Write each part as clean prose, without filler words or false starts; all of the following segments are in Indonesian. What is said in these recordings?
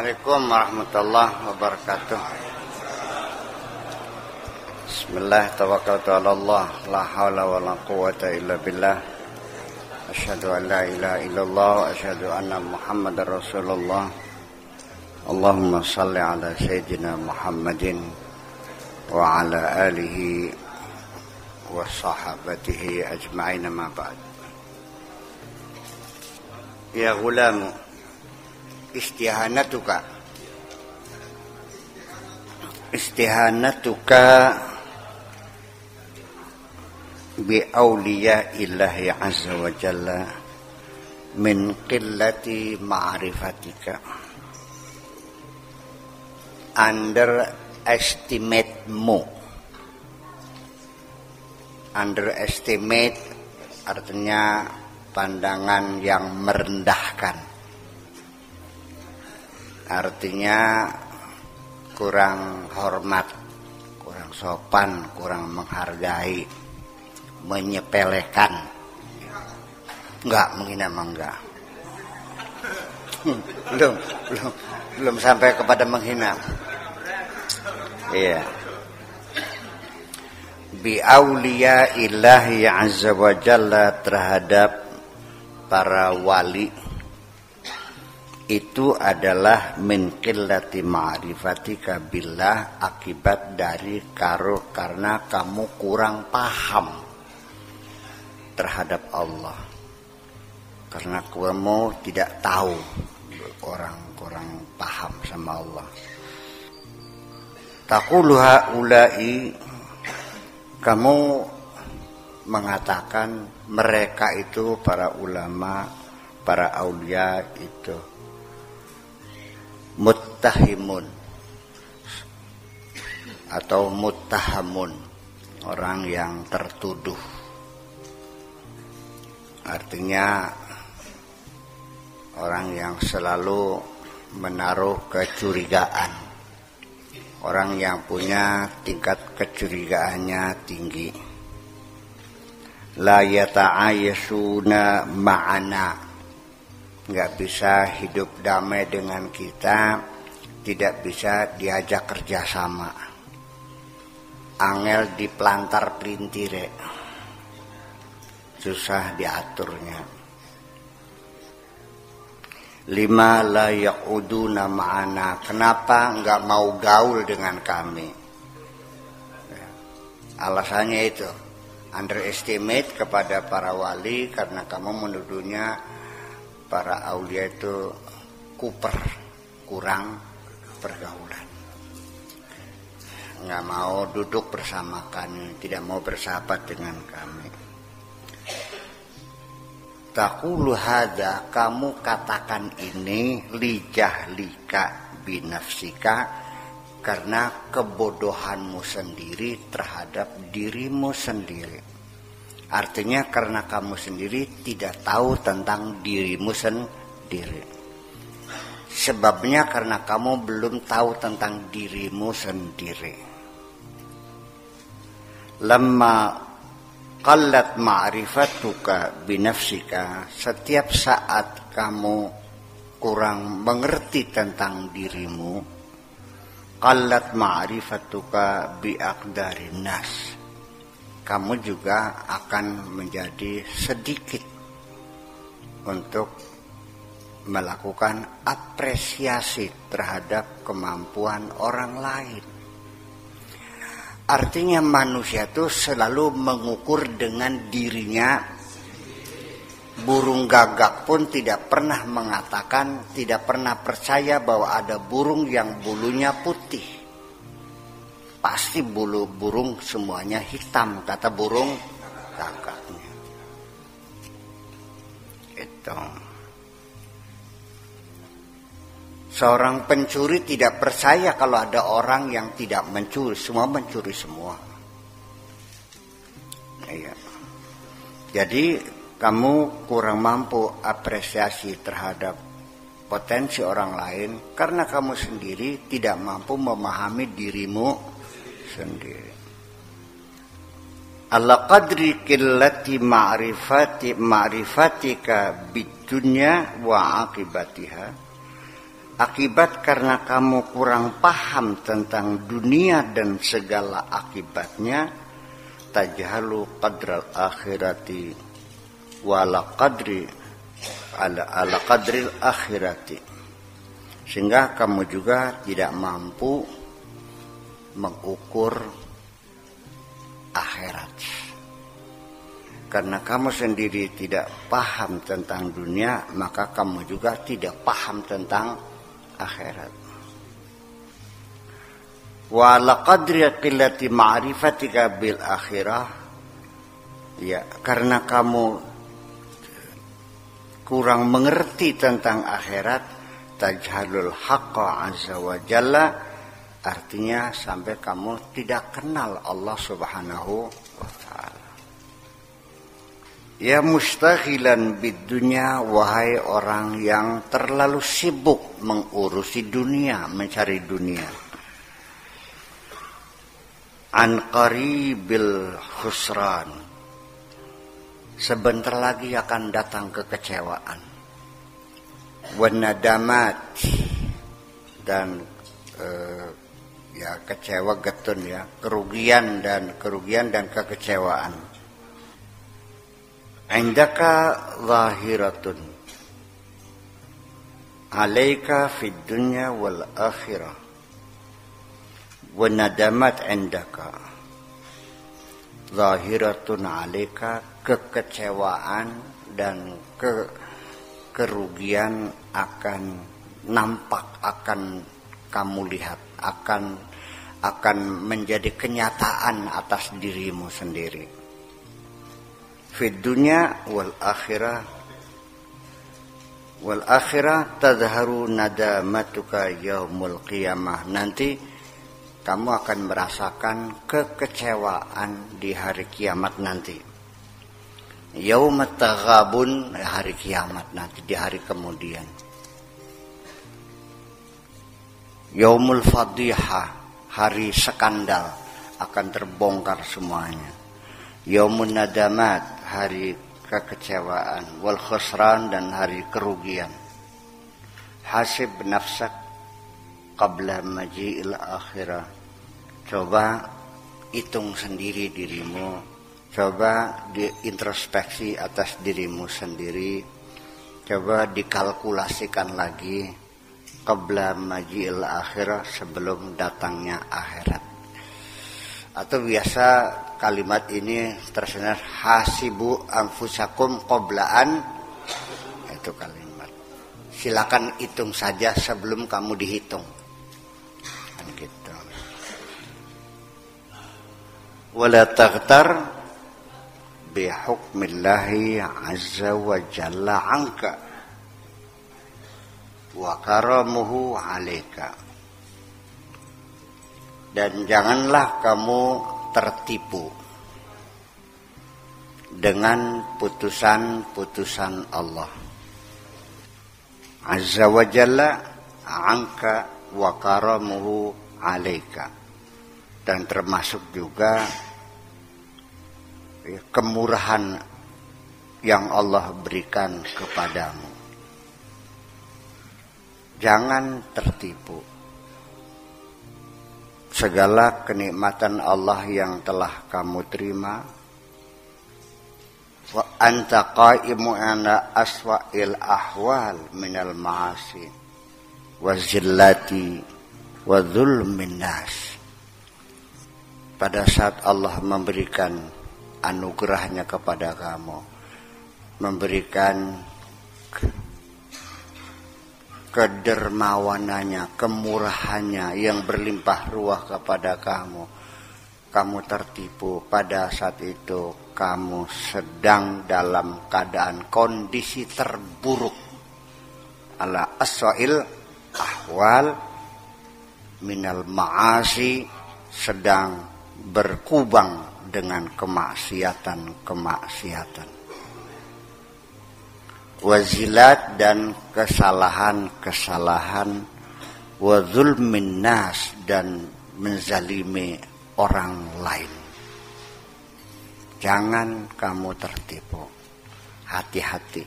Assalamualaikum warahmatullahi wabarakatuh. Bismillah, tawakkaltu ala Allah, la haula wa la quwwata illa billah. Asyhadu an la ilaha illallah wa asyhadu anna Muhammadar Rasulullah. Allahumma shalli ala sayyidina Muhammadin wa ala alihi wa sahabatihi ajma'in, ma ba'd. Ya gulamu, istihanatuka bi awliya illahi azza wa jalla min qillati ma'rifatika. Underestimate artinya pandangan yang merendahkan, artinya kurang hormat, kurang sopan, kurang menghargai, menyepelekan. Enggak, menghina enggak. Belum sampai kepada menghina. Iya. Bi auliya illahi azza wa jalla, terhadap para wali itu adalah min qillati ma'rifatika billah, akibat dari karena kamu kurang paham terhadap Allah, karena kamu tidak tahu, orang kurang paham sama Allah. Taqulu haula'i, kamu mengatakan mereka itu para ulama, para aulia itu muttahimun atau muttahamun, orang yang tertuduh. Artinya orang yang selalu menaruh kecurigaan, orang yang punya tingkat kecurigaannya tinggi. La yata'ayashuna ma'ana, nggak bisa hidup damai dengan kita, tidak bisa diajak kerjasama, angel dipelantar pelintire, susah diaturnya. Lima la yaquduna ma'ana, kenapa nggak mau gaul dengan kami? Alasannya itu underestimate kepada para wali, karena kamu menuduhnya para aulia itu kuper, kurang pergaulan, nggak mau duduk bersama kami, tidak mau bersahabat dengan kami. Taqulu hadza, kamu katakan ini lijahlika binafsika, karena kebodohanmu sendiri terhadap dirimu sendiri. Artinya karena kamu sendiri tidak tahu tentang dirimu sendiri. Sebabnya karena kamu belum tahu tentang dirimu sendiri. Lamma qallat ma'rifatuka binafsika, setiap saat kamu kurang mengerti tentang dirimu, qallat ma'rifatuka biaqdarin nas, kamu juga akan menjadi sedikit untuk melakukan apresiasi terhadap kemampuan orang lain. Artinya manusia itu selalu mengukur dengan dirinya. Burung gagak pun tidak pernah mengatakan, tidak pernah percaya bahwa ada burung yang bulunya putih. Pasti bulu burung semuanya hitam, kata burung gagaknya. Itu. Seorang pencuri tidak percaya kalau ada orang yang tidak mencuri, semua mencuri semua. Iya. Jadi kamu kurang mampu apresiasi terhadap potensi orang lain karena kamu sendiri tidak mampu memahami dirimu sendiri. Ala qadri qillati ma'rifatika bidunya wa akibatiha, Akibat karena kamu kurang paham tentang dunia dan segala akibatnya, tajhalu qadral akhirati wala qadri ala qadril akhirati, sehingga kamu juga tidak mampu mengukur akhirat. Karena kamu sendiri tidak paham tentang dunia, maka kamu juga tidak paham tentang akhirat. Wa la qadri qillati ma'rifatika bil akhirah, ya karena kamu kurang mengerti tentang akhirat, tajhalul haqqa azza wa jalla, artinya sampai kamu tidak kenal Allah Subhanahu wa ta'ala. Ya mustaghilan bidunya, wahai orang yang terlalu sibuk mengurusi dunia, mencari dunia. An qaribil khusran, sebentar lagi akan datang kekecewaan. Wan nadamat, dan ya kecewa getun ya, kerugian dan kekecewaan. Indaka zahiratun alaika fid dunya wal akhirah, wa nadamat indaka zahiratun alaika, kekecewaan dan kerugian akan nampak, akan kamu lihat, akan menjadi kenyataan atas dirimu sendiri. Fid dunya wal akhirah tadharu nadamatuka yaumul qiyamah, nanti kamu akan merasakan kekecewaan di hari kiamat nanti. Yaumat taghabun, hari kiamat nanti, di hari kemudian. Yaumul fadihah, hari skandal, akan terbongkar semuanya. Yaumun nadamat, hari kekecewaan. Wal khusran, dan hari kerugian. Hasib nafsak qabla maji'il akhirah, coba hitung sendiri dirimu, coba diintrospeksi atas dirimu sendiri, coba dikalkulasikan lagi qabla maji'il akhirah, sebelum datangnya akhirat. Atau biasa kalimat ini tersenar hasibu anfusakum qoblaan, itu kalimat. Silakan hitung saja sebelum kamu dihitung. Kan gitu. Wala taghtar bi hukmillahi azza wa jalla anka wa karamuhu alaika. Dan janganlah kamu tertipu dengan putusan-putusan Allah azza wa jalla anka wa karamuhu alaika, dan termasuk juga kemurahan yang Allah berikan kepadamu. Jangan tertipu. Segala kenikmatan Allah yang telah kamu terima, wa anta qaimu ala aswa'il ahwal minal ma'asi wa zillati wa zulmin nas. Pada saat Allah memberikan anugerahnya kepada kamu, memberikan kedermawanannya, kemurahannya yang berlimpah ruah kepada kamu, kamu tertipu. Pada saat itu kamu sedang dalam keadaan kondisi terburuk, ala aswa'il ahwal minal ma'asi, sedang berkubang dengan kemaksiatan, wazilat, dan kesalahan, wa zulmin nas, dan menzalimi orang lain. Jangan kamu tertipu. Hati-hati.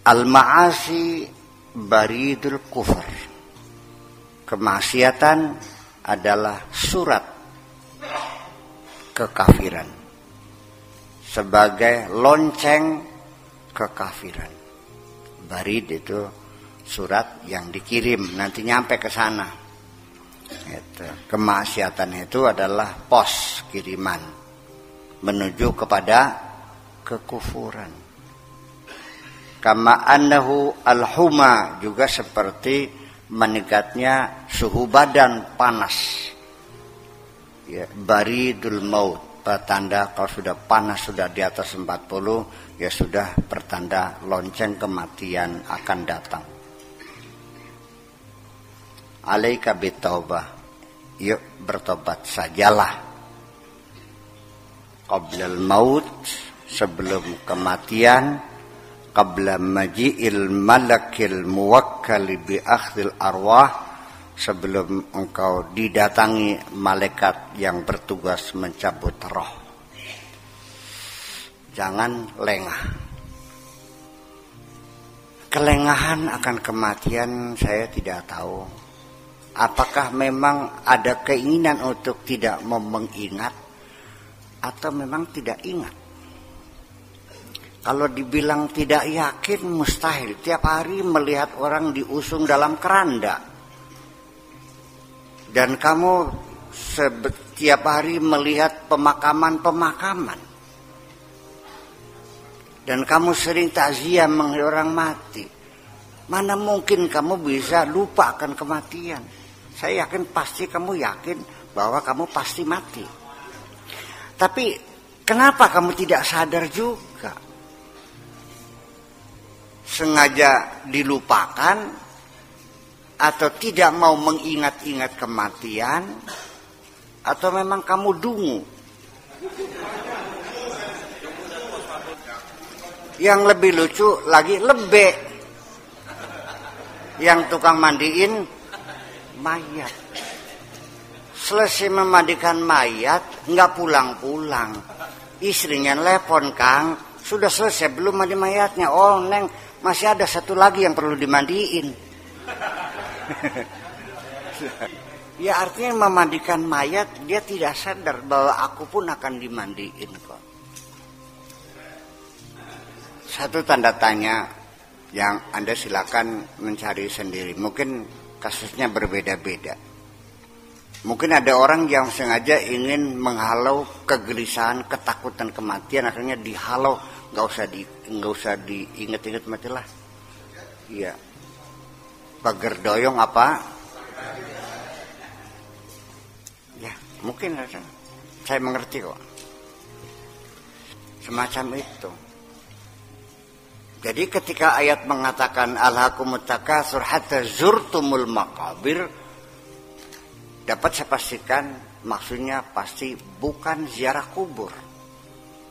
Al-ma'asi baridul kufur. Kemaksiatan adalah surat kekafiran, sebagai lonceng kekafiran. Barid itu surat yang dikirim, nanti nyampe ke sana. Kemaksiatan itu adalah pos kiriman menuju kepada kekufuran. Kama annahu al-huma, juga seperti meningkatnya suhu badan panas. Ya, baridul maut, pertanda kalau sudah panas, sudah di atas 40, ya sudah pertanda lonceng kematian akan datang. Alaika bitaubah, yuk bertobat sajalah. Qablal maut, sebelum kematian. Qabla maji'il malakil muwakkali bi akhdil arwah, sebelum engkau didatangi malaikat yang bertugas mencabut roh. Jangan lengah. Kelengahan akan kematian saya tidak tahu. Apakah memang ada keinginan untuk tidak mau mengingat, atau memang tidak ingat? Kalau dibilang tidak yakin, mustahil. Tiap hari melihat orang diusung dalam keranda. Dan kamu setiap hari melihat pemakaman-pemakaman. Dan kamu sering takziah mengenai orang mati. Mana mungkin kamu bisa lupa akan kematian? Saya yakin, pasti kamu yakin bahwa kamu pasti mati. Tapi kenapa kamu tidak sadar juga? Sengaja dilupakan atau tidak mau mengingat-ingat kematian, atau memang kamu dungu? Yang lebih lucu lagi, lebek yang tukang mandiin mayat. Selesai memandikan mayat, nggak pulang-pulang. Istrinya telepon, Kang, sudah selesai belum mandi mayatnya? Oh, Neng, masih ada satu lagi yang perlu dimandiin. Ya, artinya memandikan mayat, dia tidak sadar bahwa aku pun akan dimandiin kok. Satu tanda tanya yang Anda silakan mencari sendiri. Mungkin kasusnya berbeda-beda. Mungkin ada orang yang sengaja ingin menghalau kegelisahan, ketakutan kematian, akhirnya dihalau. Nggak usah diingat-ingat, matilah. Iya. Pager doyong apa? Ya, mungkin ada. Saya mengerti kok. Semacam itu. Jadi ketika ayat mengatakan alhaakumut takatsur hatta zurtumul maqabir, dapat saya pastikan maksudnya pasti bukan ziarah kubur.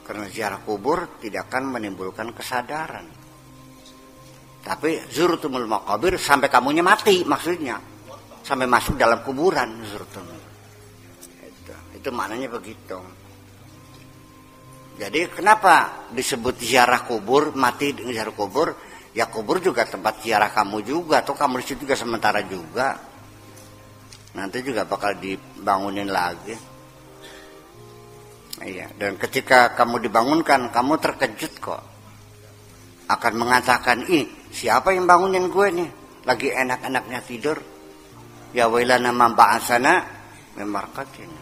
Karena ziarah kubur tidak akan menimbulkan kesadaran. Tapi zurtumul maqabir sampai kamunya mati maksudnya. Sampai masuk dalam kuburan zurtum. Itu maknanya begitu. Jadi kenapa disebut ziarah kubur, mati di ziarah kubur? Ya kubur juga tempat ziarah kamu juga, atau kamu di situ juga sementara juga. Nanti juga bakal dibangunin lagi. Iya, dan ketika kamu dibangunkan, kamu terkejut kok. Akan mengatakan, siapa yang bangunin gue nih? Lagi enak-enaknya tidur. Ya wailana man ba'atsana min marqatina.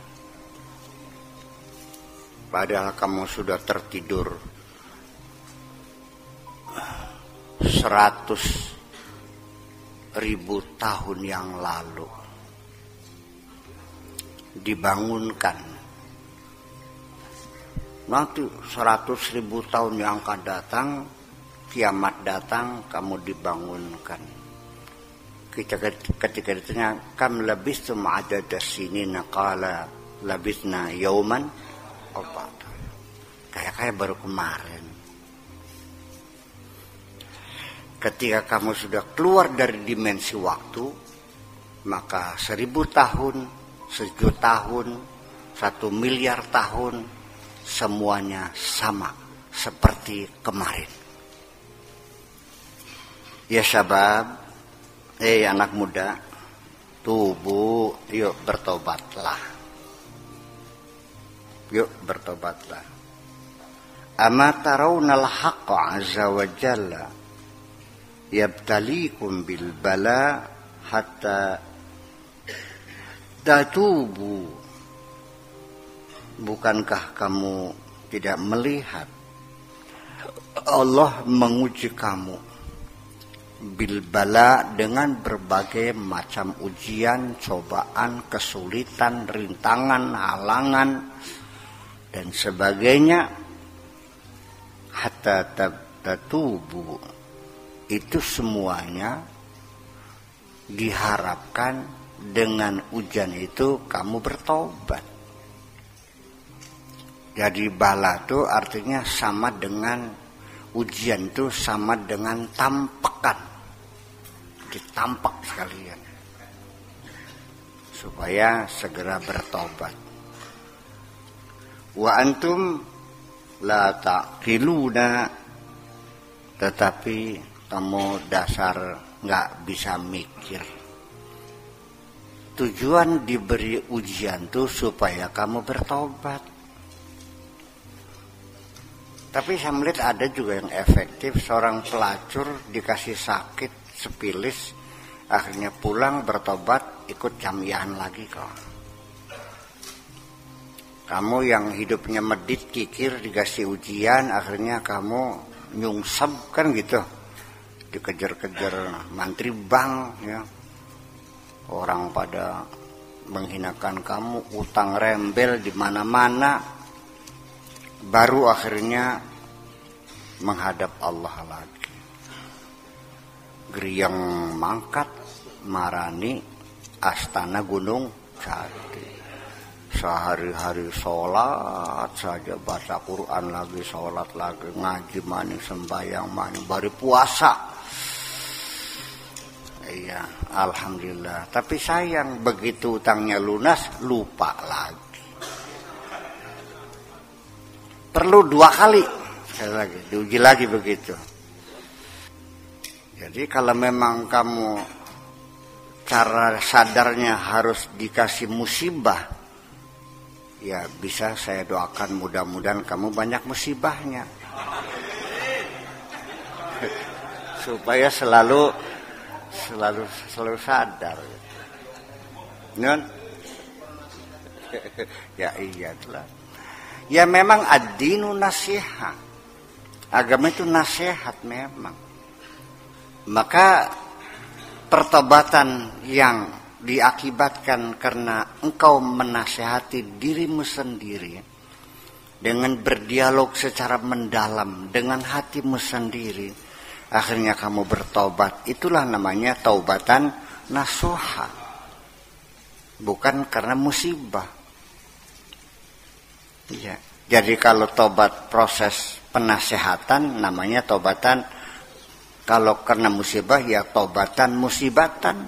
Padahal kamu sudah tertidur 100.000 tahun yang lalu. Dibangunkan. Nanti 100.000 tahun yang akan datang, kiamat datang, kamu dibangunkan. Ketika ditanya, kam labistum adada sinina, qala labisna yauman, kayak baru kemarin. Ketika kamu sudah keluar dari dimensi waktu, maka 1000 tahun, 1 tahun, 1 miliar tahun, semuanya sama seperti kemarin. Ya syabab, Anak muda, tubu, yuk bertobatlah. Yuk bertobatlah. Ama tarawnal haqqa azza wa jalla yabtalikum bil bala hatta tatubu. Bukankah kamu tidak melihat Allah menguji kamu bil bala dengan berbagai macam ujian, cobaan, kesulitan, rintangan, halangan dan sebagainya. Hatta tatubu, itu semuanya diharapkan dengan ujian itu kamu bertobat. Jadi bala itu artinya sama dengan ujian, itu sama dengan tampakan, ditampak sekalian supaya segera bertobat. Wa antum la taqiluna, tetapi kamu dasar nggak bisa mikir. Tujuan diberi ujian tuh supaya kamu bertobat. Tapi saya melihat ada juga yang efektif, seorang pelacur dikasih sakit sepilis, akhirnya pulang bertobat, ikut jamiah lagi kok. Kamu yang hidupnya medit kikir dikasih ujian, akhirnya kamu nyungsep kan gitu, dikejar-kejar mantri bank ya, orang pada menghinakan kamu, utang rembel di mana-mana, baru akhirnya menghadap Allah lagi. Griyang mangkat marani astana gunung jati. Sehari-hari sholat saja, baca Quran lagi, sholat lagi, ngaji maning, sembahyang maning, baru puasa. Iya, alhamdulillah. Tapi sayang begitu utangnya lunas, lupa lagi. Perlu 2 kali, sekali lagi, diuji lagi begitu. Jadi kalau memang kamu cara sadarnya harus dikasih musibah, ya bisa saya doakan mudah-mudahan kamu banyak musibahnya. Supaya selalu sadar. Non? Ya iya telah. Ya memang ad-dinu nasihat. Agama itu nasihat memang. Maka pertobatan yang diakibatkan karena engkau menasihati dirimu sendiri dengan berdialog secara mendalam dengan hatimu sendiri, akhirnya kamu bertobat. Itulah namanya taubatan nasuha, bukan karena musibah. Ya. Jadi kalau tobat proses penasehatan namanya taubatan, kalau karena musibah ya taubatan musibatan.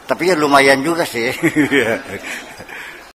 Tapi ya lumayan juga sih.